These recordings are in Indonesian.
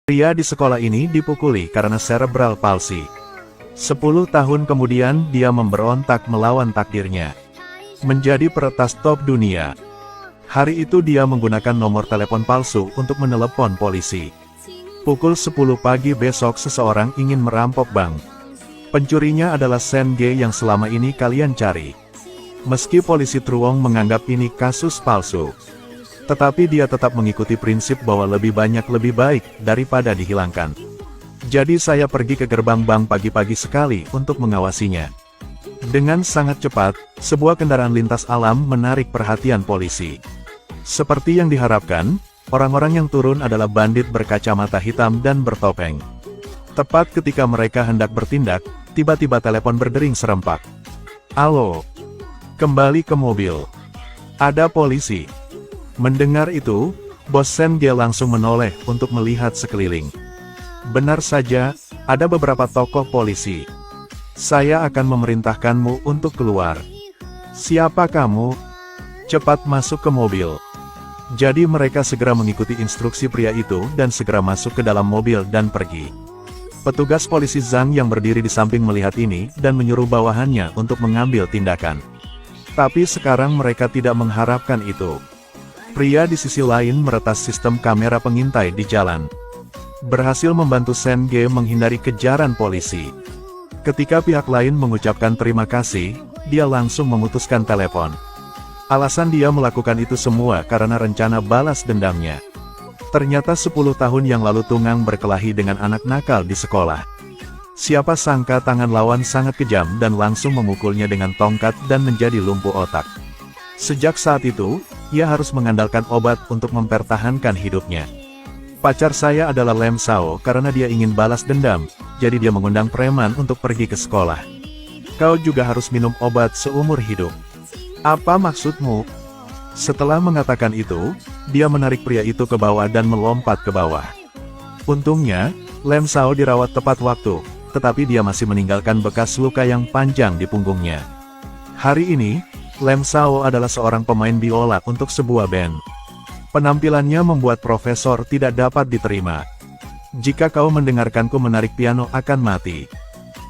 Pria di sekolah ini dipukuli karena cerebral palsy. 10 tahun kemudian dia memberontak melawan takdirnya. Menjadi peretas top dunia. Hari itu dia menggunakan nomor telepon palsu untuk menelepon polisi. Pukul 10 pagi besok seseorang ingin merampok bank. Pencurinya adalah Sen Ge yang selama ini kalian cari. Meski polisi Truong menganggap ini kasus palsu, tetapi dia tetap mengikuti prinsip bahwa lebih banyak lebih baik daripada dihilangkan. Jadi saya pergi ke gerbang bank pagi-pagi sekali untuk mengawasinya. Dengan sangat cepat, sebuah kendaraan lintas alam menarik perhatian polisi. Seperti yang diharapkan, orang-orang yang turun adalah bandit berkacamata hitam dan bertopeng. Tepat ketika mereka hendak bertindak, tiba-tiba telepon berdering serempak. "Halo, kembali ke mobil. Ada polisi." Mendengar itu, bos Sen Ge langsung menoleh untuk melihat sekeliling. Benar saja, ada beberapa tokoh polisi. "Saya akan memerintahkanmu untuk keluar." "Siapa kamu?" "Cepat masuk ke mobil." Jadi mereka segera mengikuti instruksi pria itu dan segera masuk ke dalam mobil dan pergi. Petugas polisi Zhang yang berdiri di samping melihat ini dan menyuruh bawahannya untuk mengambil tindakan. Tapi sekarang mereka tidak mengharapkan itu. Pria di sisi lain meretas sistem kamera pengintai di jalan. Berhasil membantu Sen Ge menghindari kejaran polisi. Ketika pihak lain mengucapkan terima kasih, dia langsung memutuskan telepon. Alasan dia melakukan itu semua karena rencana balas dendamnya. Ternyata 10 tahun yang lalu Tungang berkelahi dengan anak nakal di sekolah. Siapa sangka tangan lawan sangat kejam dan langsung memukulnya dengan tongkat dan menjadi lumpuh otak. Sejak saat itu, ia harus mengandalkan obat untuk mempertahankan hidupnya. "Pacar saya adalah Lem Sao karena dia ingin balas dendam, jadi dia mengundang preman untuk pergi ke sekolah. Kau juga harus minum obat seumur hidup." "Apa maksudmu?" Setelah mengatakan itu, dia menarik pria itu ke bawah dan melompat ke bawah. Untungnya, Lem Sao dirawat tepat waktu, tetapi dia masih meninggalkan bekas luka yang panjang di punggungnya. Hari ini, Lem Sao adalah seorang pemain biola untuk sebuah band. Penampilannya membuat profesor tidak dapat diterima. "Jika kau mendengarkanku menarik piano akan mati."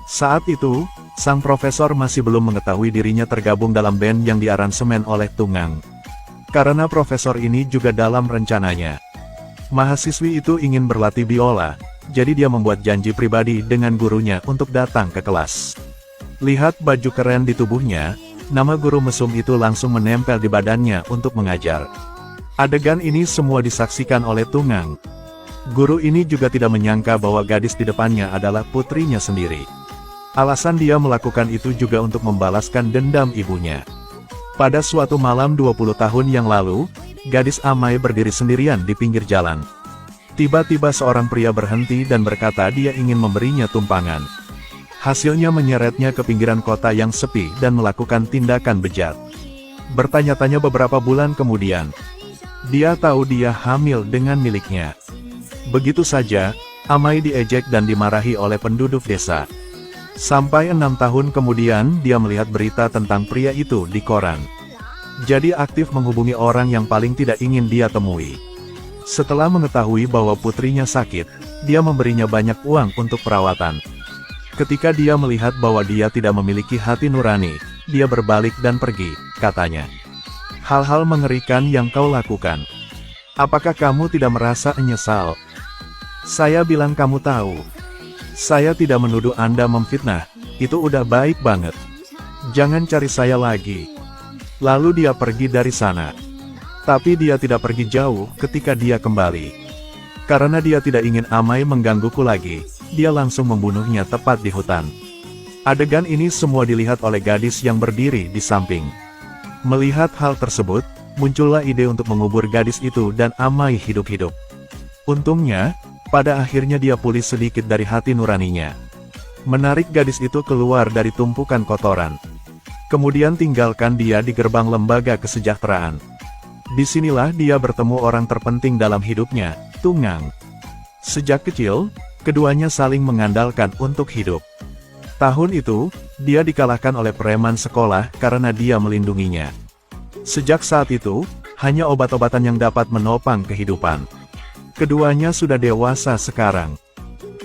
Saat itu, sang profesor masih belum mengetahui dirinya tergabung dalam band yang diaransemen oleh Tungang. Karena profesor ini juga dalam rencananya. Mahasiswi itu ingin berlatih biola, jadi dia membuat janji pribadi dengan gurunya untuk datang ke kelas. Lihat baju keren di tubuhnya, nama guru mesum itu langsung menempel di badannya untuk mengajar. Adegan ini semua disaksikan oleh Tungang. Guru ini juga tidak menyangka bahwa gadis di depannya adalah putrinya sendiri. Alasan dia melakukan itu juga untuk membalaskan dendam ibunya. Pada suatu malam 20 tahun yang lalu, gadis Amai berdiri sendirian di pinggir jalan. Tiba-tiba seorang pria berhenti dan berkata dia ingin memberinya tumpangan. Hasilnya menyeretnya ke pinggiran kota yang sepi dan melakukan tindakan bejat. Bertanya-tanya beberapa bulan kemudian, dia tahu dia hamil dengan miliknya. Begitu saja, Amai diejek dan dimarahi oleh penduduk desa. Sampai 6 tahun kemudian dia melihat berita tentang pria itu di koran. Jadi aktif menghubungi orang yang paling tidak ingin dia temui. Setelah mengetahui bahwa putrinya sakit, dia memberinya banyak uang untuk perawatan. Ketika dia melihat bahwa dia tidak memiliki hati nurani, dia berbalik dan pergi, katanya. "Hal-hal mengerikan yang kau lakukan. Apakah kamu tidak merasa menyesal?" "Saya bilang kamu tahu. Saya tidak menuduh Anda memfitnah, itu udah baik banget. Jangan cari saya lagi." Lalu dia pergi dari sana. Tapi dia tidak pergi jauh ketika dia kembali. Karena dia tidak ingin Amai menggangguku lagi, dia langsung membunuhnya tepat di hutan. Adegan ini semua dilihat oleh gadis yang berdiri di samping. Melihat hal tersebut, muncullah ide untuk mengubur gadis itu dan Amai hidup-hidup. Untungnya, pada akhirnya dia pulih sedikit dari hati nuraninya. Menarik gadis itu keluar dari tumpukan kotoran. Kemudian tinggalkan dia di gerbang lembaga kesejahteraan. Disinilah dia bertemu orang terpenting dalam hidupnya, Tungang. Sejak kecil, keduanya saling mengandalkan untuk hidup. Tahun itu, dia dikalahkan oleh preman sekolah karena dia melindunginya. Sejak saat itu, hanya obat-obatan yang dapat menopang kehidupan. Keduanya sudah dewasa sekarang.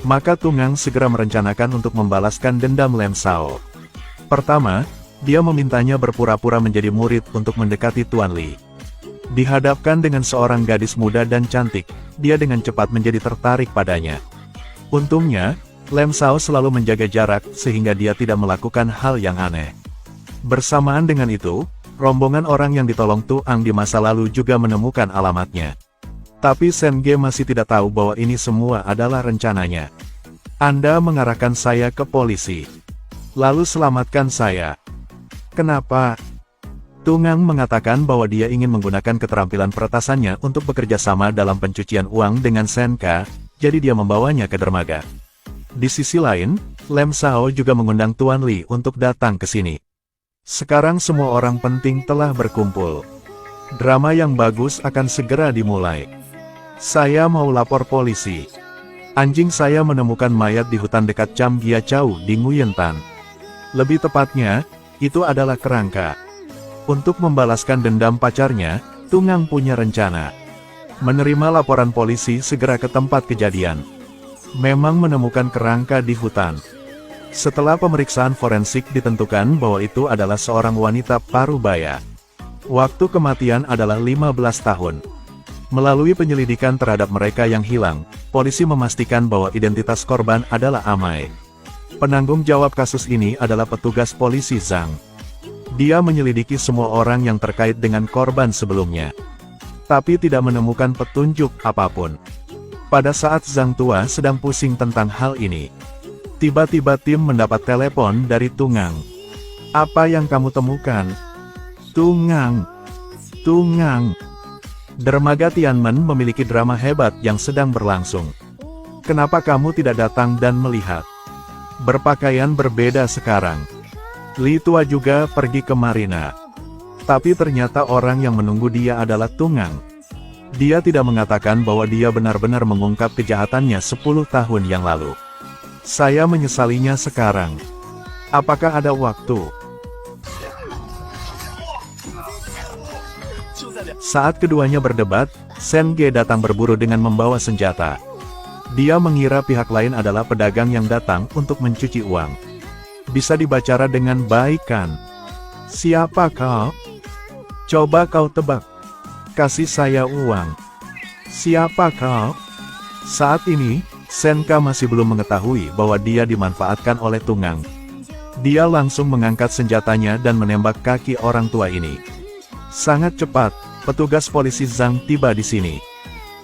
Maka Tungang segera merencanakan untuk membalaskan dendam Lem Sao. Pertama, dia memintanya berpura-pura menjadi murid untuk mendekati Tuan Li. Dihadapkan dengan seorang gadis muda dan cantik, dia dengan cepat menjadi tertarik padanya. Untungnya, Lem Sao selalu menjaga jarak sehingga dia tidak melakukan hal yang aneh. Bersamaan dengan itu, rombongan orang yang ditolong Tuang di masa lalu juga menemukan alamatnya. Tapi Sen Ge masih tidak tahu bahwa ini semua adalah rencananya. Anda mengarahkan saya ke polisi. Lalu selamatkan saya. Kenapa? Tungang mengatakan bahwa dia ingin menggunakan keterampilan peretasannya untuk bekerja sama dalam pencucian uang dengan Sen Ka, jadi dia membawanya ke dermaga. Di sisi lain, Lem Sao juga mengundang Tuan Li untuk datang ke sini. Sekarang semua orang penting telah berkumpul. Drama yang bagus akan segera dimulai. Saya mau lapor polisi. Anjing saya menemukan mayat di hutan dekat Cham Gia Chau di Nguyen Tan. Lebih tepatnya, itu adalah kerangka. Untuk membalaskan dendam pacarnya, Tungang punya rencana. Menerima laporan polisi segera ke tempat kejadian. Memang menemukan kerangka di hutan. Setelah pemeriksaan forensik ditentukan bahwa itu adalah seorang wanita parubaya. Waktu kematian adalah 15 tahun. Melalui penyelidikan terhadap mereka yang hilang, polisi memastikan bahwa identitas korban adalah Amai. Penanggung jawab kasus ini adalah petugas polisi Zhang. Dia menyelidiki semua orang yang terkait dengan korban sebelumnya. Tapi tidak menemukan petunjuk apapun. Pada saat Zhang tua sedang pusing tentang hal ini, tiba-tiba tim mendapat telepon dari Tungang. Apa yang kamu temukan? Tungang. Dermaga Tianmen memiliki drama hebat yang sedang berlangsung. Kenapa kamu tidak datang dan melihat? Berpakaian berbeda sekarang. Li Tua juga pergi ke Marina. Tapi ternyata orang yang menunggu dia adalah Tungang. Dia tidak mengatakan bahwa dia benar-benar mengungkap kejahatannya 10 tahun yang lalu. Saya menyesalinya sekarang. Apakah ada waktu? Saat keduanya berdebat, Sen Ge datang berburu dengan membawa senjata. Dia mengira pihak lain adalah pedagang yang datang untuk mencuci uang. Bisa dibaca dengan baik kan? Siapa kau? Coba kau tebak. Kasih saya uang. Siapa kau? Saat ini, Sen Ka masih belum mengetahui bahwa dia dimanfaatkan oleh Tungang. Dia langsung mengangkat senjatanya dan menembak kaki orang tua ini. Sangat cepat, petugas polisi Zhang tiba di sini.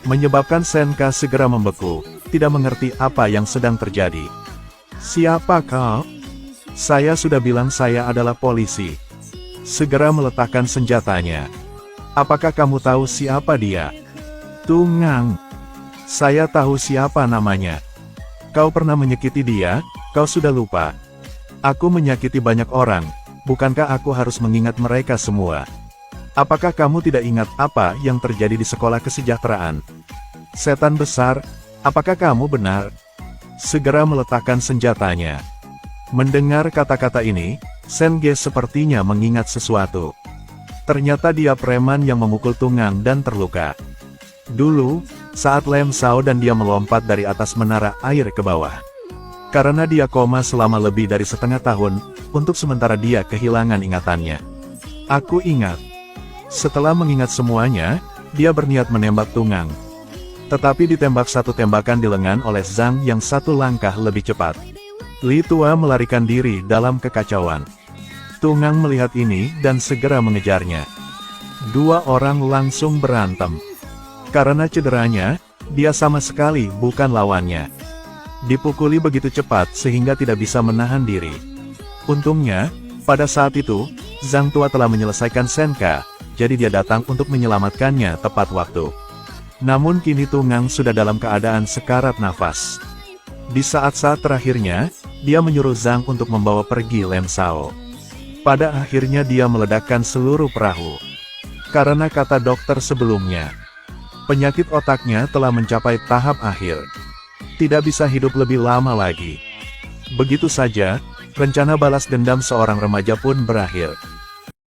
Menyebabkan Sen Ka segera membeku, tidak mengerti apa yang sedang terjadi. Siapa kau? Saya sudah bilang saya adalah polisi. Segera meletakkan senjatanya. Apakah kamu tahu siapa dia? Tungang. Saya tahu siapa namanya. Kau pernah menyakiti dia, kau sudah lupa. Aku menyakiti banyak orang, bukankah aku harus mengingat mereka semua? Apakah kamu tidak ingat apa yang terjadi di sekolah kesejahteraan? Setan besar, apakah kamu benar? Segera meletakkan senjatanya. Mendengar kata-kata ini, Sen Ge sepertinya mengingat sesuatu. Ternyata dia preman yang memukul Tungang dan terluka. Dulu, saat Lem Sao dan dia melompat dari atas menara air ke bawah. Karena dia koma selama lebih dari setengah tahun, untuk sementara dia kehilangan ingatannya. Aku ingat. Setelah mengingat semuanya, dia berniat menembak Tungang. Tetapi ditembak satu tembakan di lengan oleh Zhang yang satu langkah lebih cepat. Li Tua melarikan diri dalam kekacauan. Tungang melihat ini dan segera mengejarnya. Dua orang langsung berantem. Karena cederanya, dia sama sekali bukan lawannya. Dipukuli begitu cepat sehingga tidak bisa menahan diri. Untungnya, pada saat itu, Zhang tua telah menyelesaikan Sen Ka, jadi dia datang untuk menyelamatkannya tepat waktu. Namun kini Tungang sudah dalam keadaan sekarat nafas. Di saat-saat terakhirnya, dia menyuruh Zhang untuk membawa pergi Lem Sao. Pada akhirnya dia meledakkan seluruh perahu. Karena kata dokter sebelumnya, penyakit otaknya telah mencapai tahap akhir. Tidak bisa hidup lebih lama lagi. Begitu saja, rencana balas dendam seorang remaja pun berakhir.